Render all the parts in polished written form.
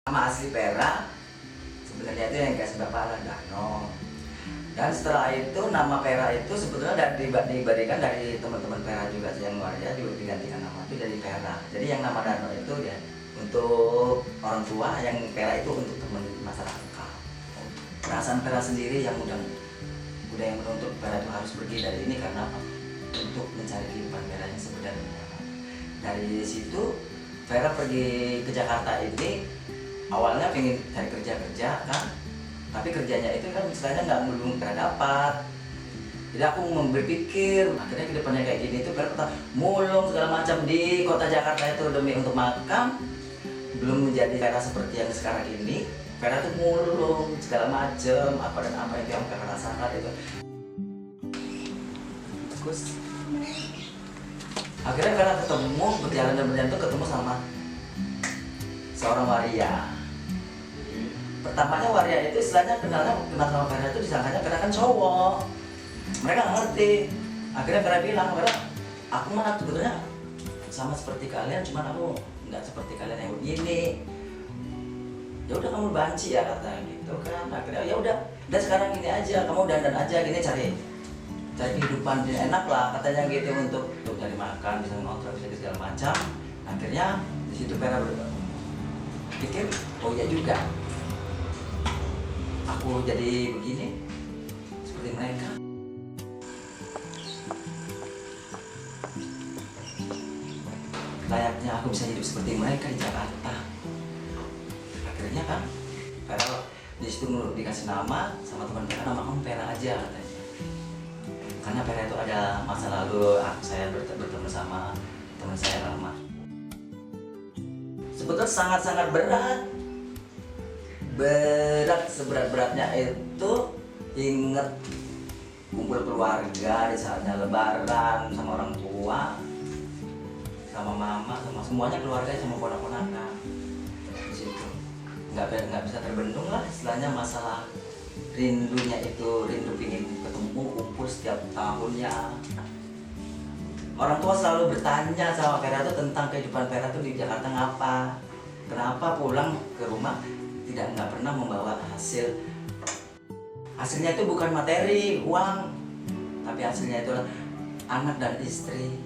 Nama asli Vera sebenarnya itu yang kasih Bapak Dano. Dan setelah itu nama Vera itu sebetulnya diberikan dari teman-teman Vera juga yang waria juga digantikan nama itu dari Vera. Jadi yang nama Dano itu ya untuk orang tua, yang Vera itu untuk teman masyarakat. Perasaan Vera sendiri yang udah yang menuntut Vera itu harus pergi dari ini karena apa? Untuk mencari kehidupan Vera yang sebenarnya. Dari situ Vera pergi ke Jakarta ini awalnya pengen cari kerja kan, tapi kerjanya itu kan istilahnya belum dapat. Jadi aku berpikir akhirnya kedepannya kayak gini tuh Vera mulung segala macam di kota Jakarta itu demi untuk makan, belum menjadi Vera seperti yang sekarang ini. Vera tuh mulung segala macam apa dan apa yang Vera rasakan itu. Terus akhirnya Vera ketemu berjalan tuh ketemu sama seorang waria. Pertamanya waria itu istilahnya kenal sama Vera itu disangkanya Vera kan cowok. Mereka nggak ngerti. Akhirnya Vera bilang, Vera, aku mah sebetulnya sama seperti kalian, cuman aku nggak seperti kalian yang begini. Ya udah kamu banci ya kata gitu kan. Akhirnya ya udah sekarang gini aja, kamu dandan aja gini cari kehidupan yang enak lah katanya gitu untuk cari makan, bisa ngontrak, bisa segala macam. Akhirnya di situ Vera pikir, oh iya juga. Aku jadi begini seperti mereka. Layaknya aku bisa hidup seperti mereka di Jakarta. Akhirnya kan Vera di situ dikasih nama sama teman Vera, nama kamu Vera aja katanya. Karena Vera itu ada masa lalu saya bertemu sama teman saya lama. Sebetulnya sangat-sangat berat seberat-beratnya itu inget kumpul keluarga di saatnya lebaran sama orang tua, sama mama, sama semuanya keluarga, sama ponak-ponakan. Di situ nggak bisa terbendung lah istilahnya masalah rindunya itu, rindu pingin ketemu kumpul setiap tahunnya. Orang tua selalu bertanya sama Vera tuh tentang kehidupan Vera tuh di Jakarta ngapa, kenapa pulang ke rumah nggak pernah membawa hasilnya itu bukan materi uang, tapi hasilnya itu anak dan istri.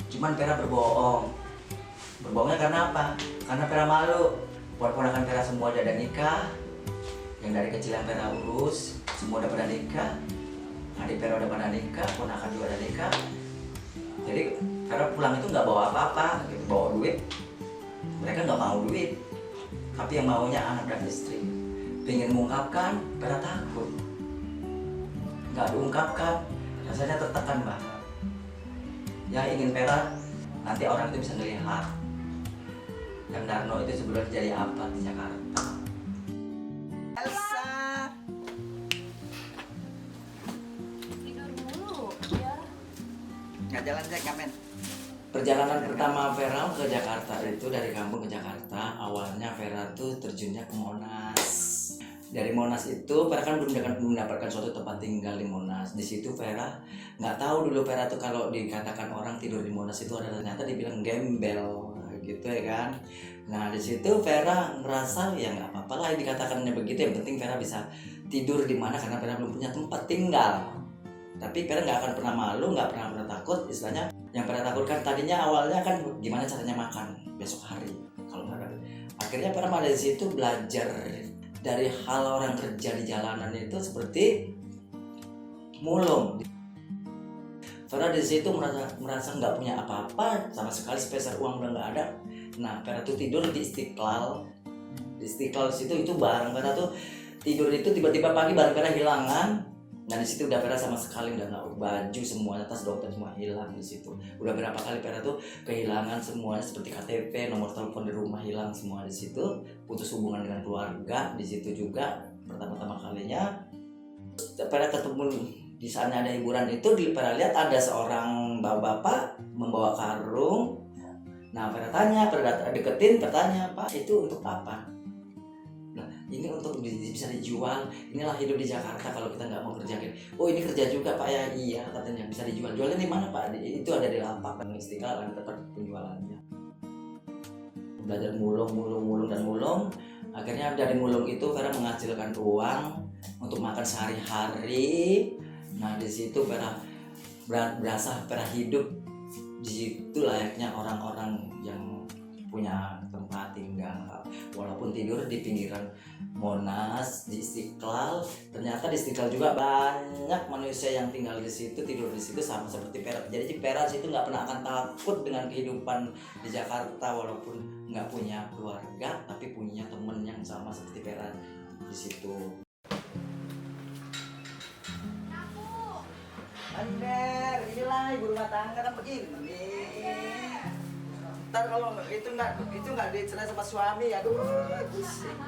Cuman Vera berbohongnya karena apa? Karena Vera malu. Ponakan Vera semua udah ada nikah, yang dari kecil yang Vera urus semua udah pada nikah, adik Vera udah pada nikah, ponakan juga udah nikah. Jadi Vera pulang itu nggak bawa apa-apa, gitu, bawa duit. Mereka nggak mau duit, tapi yang maunya anak dan istri. Pengen mengungkapkan, Vera takut. Nggak diungkapkan, rasanya tertekan banget. Ya ingin Vera, nanti orang itu bisa melihat yang Darno itu sebelumnya jadi apa di Jakarta. Elsa! Tidur mulu, ya. Nggak jalan saya kamen. Perjalanan pertama Vera ke Jakarta itu dari kampung ke Jakarta, awalnya Vera tuh terjunnya ke Monas. Dari Monas itu Vera kan belum mendapatkan suatu tempat tinggal di Monas. Di situ Vera nggak tahu dulu Vera tuh kalau dikatakan orang tidur di Monas itu adalah ternyata dibilang gembel gitu ya kan. Nah di situ Vera ngerasa ya nggak apa-apa lah dikatakannya begitu, yang penting Vera bisa tidur di mana karena Vera belum punya tempat tinggal. Tapi Vera nggak akan pernah malu, nggak pernah takut. Istilahnya yang Vera takutkan tadinya awalnya kan gimana caranya makan besok hari kalau nggak ada. Akhirnya Vera malah di situ belajar dari hal orang kerja di jalanan itu seperti mulung. Vera di situ merasa nggak punya apa-apa sama sekali, sepeser uang udah nggak ada. Nah Vera tuh tidur di Istiqlal Di Istiqlal situ itu barang Vera tuh tidur itu tiba-tiba pagi barang Vera hilangan. Nah di situ udah Vera sama sekali udah nggak, baju semuanya, tas dokter semua hilang di situ. Udah berapa kali Vera tuh kehilangan semuanya seperti KTP, nomor telepon di rumah hilang semua di situ. Putus hubungan dengan keluarga di situ juga pertama-tama kalinya. Vera ketemu di sana ada hiburan itu, Vera lihat ada seorang bapak-bapak membawa karung. Nah Vera tanya, Vera deketin, bertanya, Pak itu untuk apa? Ini untuk bisa dijual, inilah hidup di Jakarta kalau kita nggak mau kerja. Oh ini kerja juga Pak ya, iya katanya bisa dijual. Jualnya di mana Pak? Itu ada di lapak dan Istiqlal, ada tempat penjualannya. Belajar mulung dan mulung. Akhirnya dari mulung itu Vera menghasilkan uang untuk makan sehari-hari. Nah di situ Vera berasa Vera hidup di situ layaknya orang-orang yang punya tempat tinggal, walaupun tidur di pinggiran Monas di Istiqlal. Ternyata di Istiqlal juga banyak manusia yang tinggal di situ, tidur di situ sama seperti Vera. Jadi Vera situ nggak pernah akan takut dengan kehidupan di Jakarta, walaupun nggak punya keluarga tapi punya temen yang sama seperti Vera di situ. Ander, inilah ibu rumah tangga kan begini. Ntar kalau itu nggak dicerai sama suami, aduh pusing.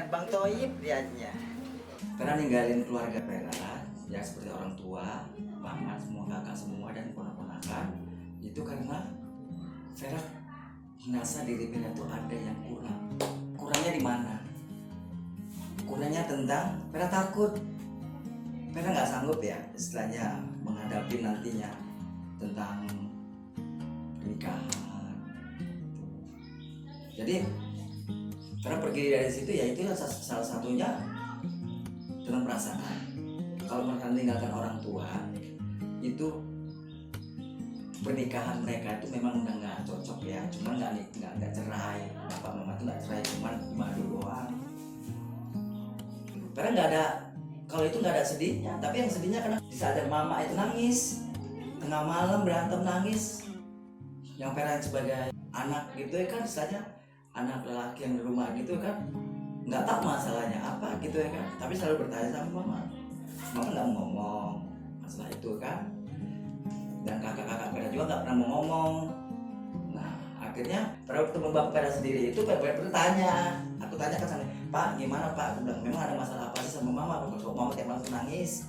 Bang Toib dianya. Vera ninggalin keluarga Vera, ya seperti orang tua, mama semua, kakak semua dan ponak-ponakan. Itu karena Vera merasa diri Vera tuh ada yang kurang. Kurangnya di mana? Kurangnya tentang Vera takut. Vera nggak sanggup ya istilahnya menghadapi nantinya tentang pernikahan. Jadi Vera pergi dari situ ya itu salah satunya dengan perasaan. Kalau mereka meninggalkan orang tua itu pernikahan mereka itu memang udah nggak cocok ya, cuman nggak cerai. Bapak mama tuh nggak cerai, cuman madu doang. Karena nggak ada, kalau itu nggak ada sedihnya, tapi yang sedihnya karena di saat mama itu nangis tengah malam berantem nangis, yang Vera sebagai anak gitu ya kan, misalnya anak lelaki yang di rumah gitu kan nggak tahu masalahnya apa gitu ya kan, tapi selalu bertanya sama mama nggak mau ngomong masalah itu kan, dan kakak-kakak Vera juga nggak pernah mau ngomong. Nah akhirnya Vera ketemu bapak Vera sendiri itu Vera bertanya, aku tanya ke sana, Pak gimana Pak, aku bilang memang ada masalah apa sih sama mama, kok mama tiap malam nangis.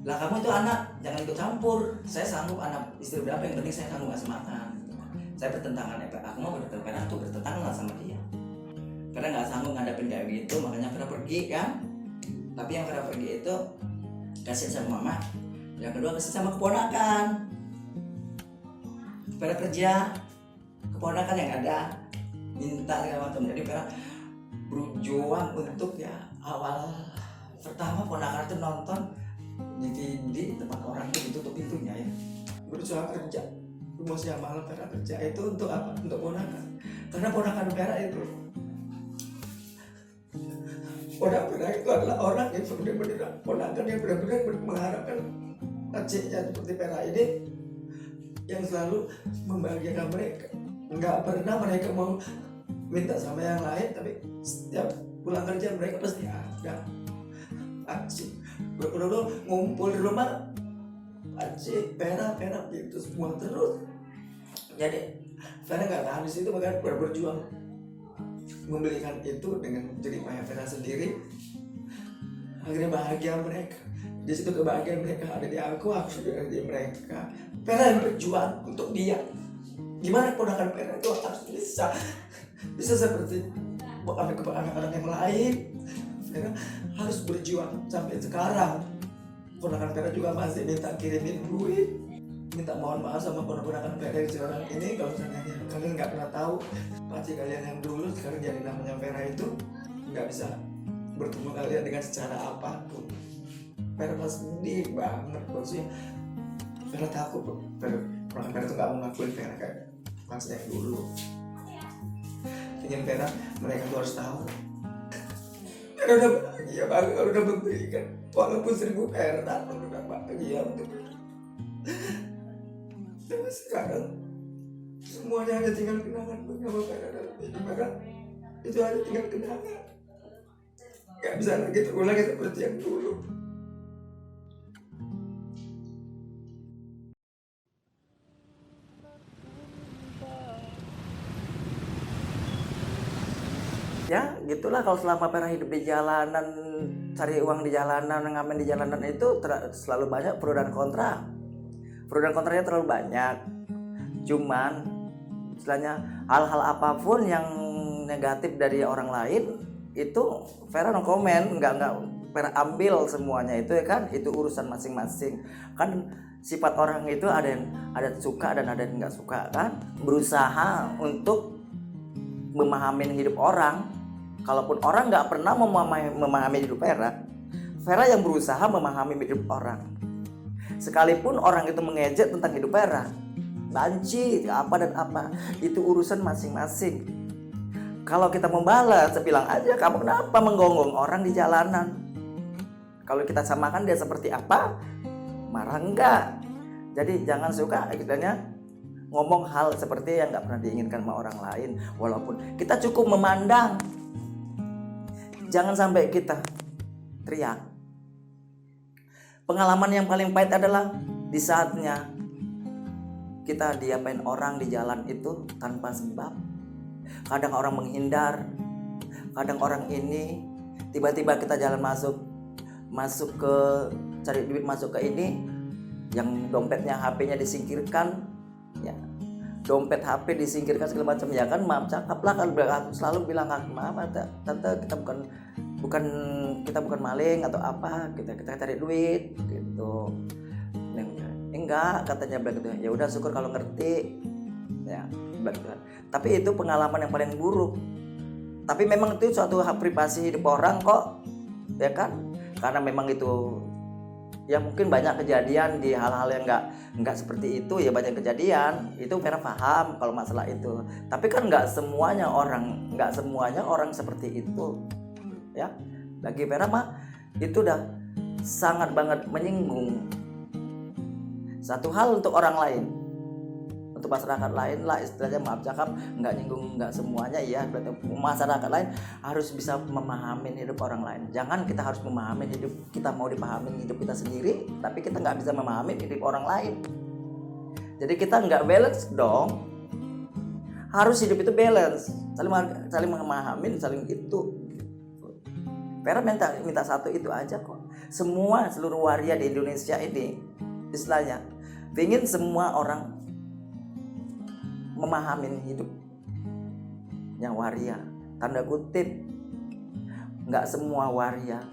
Lah kamu itu anak, jangan ikut campur. Saya sanggup anak istri berapa, yang penting saya sanggup ngasih makan. Saya bertentangan ya Pak, aku mau bertentangan lah sama dia. Karena nggak sanggup ngadapin kayak gitu, makanya Vera pergi kan. Tapi yang Vera pergi itu kasihan sama mama, yang kedua kasihan sama keponakan. Vera kerja, keponakan yang ada minta segala macam. Jadi Vera berjuang untuk ya awal pertama ponakan itu nonton di tempat orang itu ditutup pintunya ya, berusaha kerja rumah siang malam. Vera kerja itu untuk apa? Untuk ponakan, karena ponakan Vera itu adalah orang yang benar-benar ponakan yang benar-benar mengharapkan adiknya seperti Vera ini yang selalu membahagiakan mereka. Nggak pernah mereka mau minta sama yang lain, tapi setiap pulang kerja mereka pasti ada aksi berdua ngumpul di rumah, aci Vera itu semua terus. Jadi Vera nggak tahan di situ, makanya berjuang membelikan itu dengan jadi Maya Vera sendiri. Akhirnya bahagia mereka di situ, kebahagiaan mereka ada di aku sudah ada di mereka. Vera yang berjuang untuk dia. Gimana ponakan Vera itu harus bisa seperti anak-anak yang lain. Vera harus berjuang sampai sekarang. Ponakan Vera juga masih minta kirimin duit, minta mohon maaf sama ponakan Vera yang sekarang ini. Kalau seandainya kalian nggak pernah tahu, pasti kalian yang dulu sekarang jadi namanya Vera itu nggak bisa bertemu kalian dengan secara apapun. Vera sedih banget, maksudnya Vera takut. Ponakan Vera itu nggak mau ngakuin Vera kayak masa yang dulu. Ingin Vera mereka tuh harus tahu Vera udah bahagia banget, udah memberikan walaupun 1000 perak, udah bahagia untuk. Tapi sekarang Semuanya hanya tinggal kenangan bersama Vera dalam hidup Vera. Itu hanya tinggal kenangan. Gak bisa lagi terulang seperti yang dulu. Ya gitulah, kalau selama Vera hidup di jalanan, cari uang di jalanan, ngamen di jalanan itu selalu banyak pro dan kontra. Pro dan kontranya terlalu banyak. Cuman istilahnya hal-hal apapun yang negatif dari orang lain itu Vera no comment, nggak Vera ambil semuanya itu ya kan, itu urusan masing-masing. Kan sifat orang itu ada suka dan ada yang nggak suka kan. Berusaha untuk memahami hidup orang. Kalaupun orang nggak pernah memahami hidup Vera, Vera yang berusaha memahami hidup orang. Sekalipun orang itu mengejek tentang hidup Vera, banci apa dan apa, itu urusan masing-masing. Kalau kita membalas, bilang aja, kamu kenapa menggonggong orang di jalanan? Kalau kita samakan dia seperti apa, marah enggak. Jadi jangan suka istilahnya ngomong hal seperti yang nggak pernah diinginkan sama orang lain. Walaupun kita cukup memandang, jangan sampai kita teriak. Pengalaman yang paling pahit adalah di saatnya kita diapain orang di jalan itu tanpa sebab. Kadang orang menghindar, kadang orang ini tiba-tiba kita jalan masuk ke cari duit, masuk ke ini, yang dompetnya, HP-nya disingkirkan, ya dompet, HP disingkirkan segala macam, ya kan maaf cakap lah. Kalau selalu bilang maaf tante, kita bukan maling atau apa, kita cari duit gitu. Enggak, katanya bilang gitu. Ya udah, syukur kalau ngerti, ya bilang gitu. Tapi itu pengalaman yang paling buruk. Tapi memang itu suatu hak privasi hidup orang kok, ya kan? Karena memang itu ya mungkin banyak kejadian di hal-hal yang nggak seperti itu, ya banyak kejadian itu Vera paham kalau masalah itu. Tapi kan nggak semuanya orang seperti itu, ya. Bagi Vera mah itu udah sangat banget menyinggung. Satu hal untuk orang lain, untuk masyarakat lain lah istilahnya, maaf cakap, nggak nyinggung, nggak semuanya ya. Masyarakat lain harus bisa memahami hidup orang lain. Jangan kita harus memahami hidup kita, mau dipahami hidup kita sendiri, tapi kita nggak bisa memahami hidup orang lain. Jadi kita nggak balance dong. Harus hidup itu balance, saling memahami, saling itu. Vera minta satu itu aja kok. Seluruh waria di Indonesia ini istilahnya ingin semua orang memahami hidup yang waria, tanda kutip. Nggak semua waria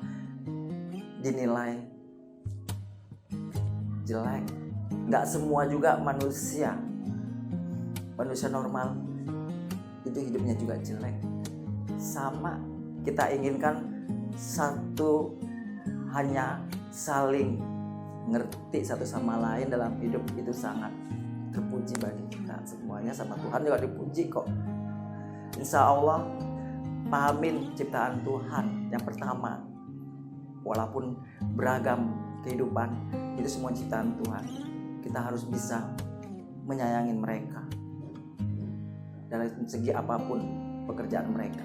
dinilai jelek, nggak semua juga manusia normal itu hidupnya juga jelek. Sama, kita inginkan satu, hanya saling ngerti satu sama lain dalam hidup, itu sangat terpuji bagi kita semuanya. Sama Tuhan juga dipuji kok. Insya Allah pahamin ciptaan Tuhan yang pertama, walaupun beragam kehidupan, itu semua ciptaan Tuhan. Kita harus bisa menyayangi mereka dalam segi apapun pekerjaan mereka.